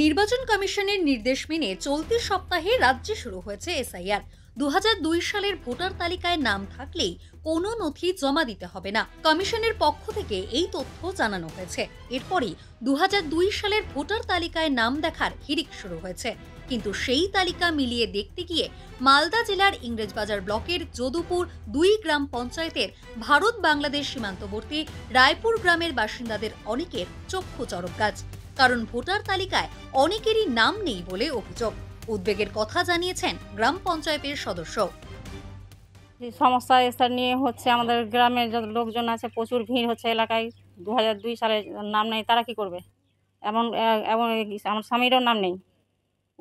নির্বাচন কমিশনের নির্দেশ মেনে চলতি সপ্তাহে রাজ্যে শুরু হয়েছে এসআইআর। 2002 সালের ভোটার তালিকায় নাম থাকলেই কোনো নথি জমা দিতে হবে না। কমিশনের পক্ষ থেকে এই তথ্য জানানো হয়েছে। এরপরই 2002 সালের ভোটার তালিকায় নাম দেখার হিড়িক শুরু হয়েছে। কিন্তু সেই তালিকা মিলিয়ে দেখতে গিয়ে মালদা জেলার ইংরেজবাজার ব্লকের যদুপুর 2 গ্রাম পঞ্চায়েতের ভারত বাংলাদেশ সীমান্তবর্তী রায়পুর গ্রামের বাসিন্দাদের অনেকের চক্ষু চড়ক গাছ। কারণ ভোটার তালিকায় অনেকেরই নাম নেই বলে অভিযোগ। উদ্বেগের কথা জানিয়েছেন গ্রাম পঞ্চায়েতের সদস্য। সমস্যা এসব নিয়ে হচ্ছে, আমাদের গ্রামের যত লোকজন আছে প্রচুর ভিড় হচ্ছে এলাকায়। 2002 সালে নাম নেই, তারা কি করবে? এমন এমন আমার স্বামীরও নাম নেই,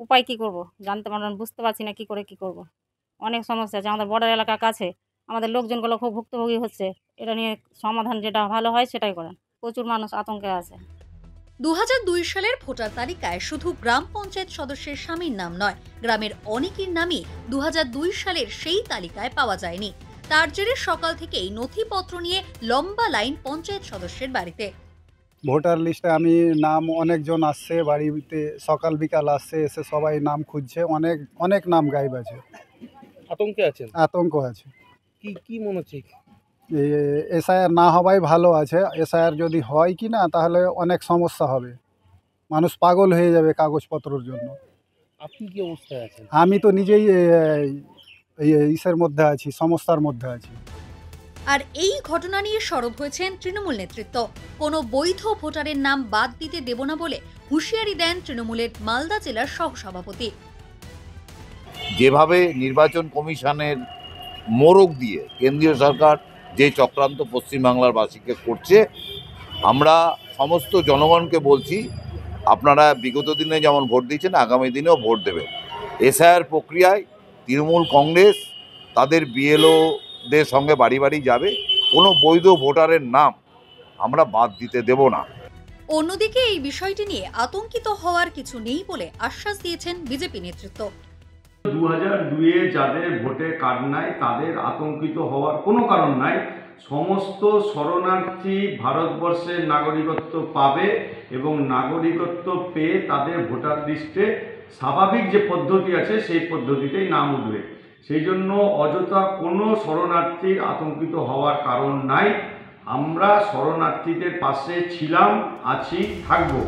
উপায় কি করব? জানতে পারলাম, বুঝতে পারছি না কি করে কি করব। অনেক সমস্যা আছে, আমাদের বর্ডার এলাকার কাছে আমাদের লোকজনগুলো খুব ভুক্তভোগী হচ্ছে। এটা নিয়ে সমাধান যেটা ভালো হয় সেটাই করেন। প্রচুর মানুষ আতঙ্কে আছে। 2002 সালের ভোটার তালিকায় শুধু গ্রাম পঞ্চায়েত সদস্যের স্বামীর নাম নয়, গ্রামের অনেকের নামই 2002 সালের সেই তালিকায় পাওয়া যায়নি। তার জেরে সকাল থেকেই নথিপত্র নিয়ে লম্বা লাইন পঞ্চায়েত সদস্যের বাড়িতে। ভোটার লিস্টে আমি নাম অনেকজন আসছে, বাড়িতে সকাল বিকাল আসছে, এসে সবাই নাম খুঁজছে। অনেক অনেক নাম গায়েব আছে। আতঙ্কে আছেন? আতঙ্ক আছে। কি মনে হচ্ছে? এসআইআর না হওয়াই ভালো আছে। এসআইআর যদি হয় কি না, তাহলে অনেক সমস্যা হবে, মানুষ পাগল হয়ে যাবে কাগজপত্রের জন্য। আপনি কি অবস্থায় আছেন? আমি তো নিজেই ইসের মধ্যে আছি, সমস্যার মধ্যে আছি। আর এই ঘটনা নিয়ে সরব হয়েছেন তৃণমূল নেতৃত্ব। কোনো বৈধ ভোটারের নাম বাদ দিতে দেব না বলে হুঁশিয়ারি দেন তৃণমূলের মালদা জেলার সহসভাপতি। যেভাবে নির্বাচন কমিশনের মোড়ক দিয়ে কেন্দ্রীয় সরকার যে চক্রান্ত পশ্চিমবাংলার বাসীকে করছে, আমরা সমস্ত জনগণকে বলছি, আপনারা বিগত দিনে যেমন ভোট দিয়েছেন আগামী দিনেও ভোট দেবেন। এসআইআর প্রক্রিয়ায় তৃণমূল কংগ্রেস তাদের বিএলওদের সঙ্গে বাড়ি বাড়ি যাবে। কোনো বৈধ ভোটারের নাম আমরা বাদ দিতে দেব না। অন্যদিকে এই বিষয়টি নিয়ে আতঙ্কিত হওয়ার কিছু নেই বলে আশ্বাস দিয়েছেন বিজেপি নেতৃত্ব। 2002-এ যাদের ভোটে কার্ড নাই তাদের আতঙ্কিত হওয়ার কোনো কারণ নাই। সমস্ত শরণার্থী ভারতবর্ষের নাগরিকত্ব পাবে এবং নাগরিকত্ব পেয়ে তাদের ভোটার লিস্টে স্বাভাবিক যে পদ্ধতি আছে সেই পদ্ধতিতেই নাম উঠবে। সেই জন্য অযথা কোনো শরণার্থীর আতঙ্কিত হওয়ার কারণ নাই। আমরা শরণার্থীদের পাশে ছিলাম, আছি, থাকবো।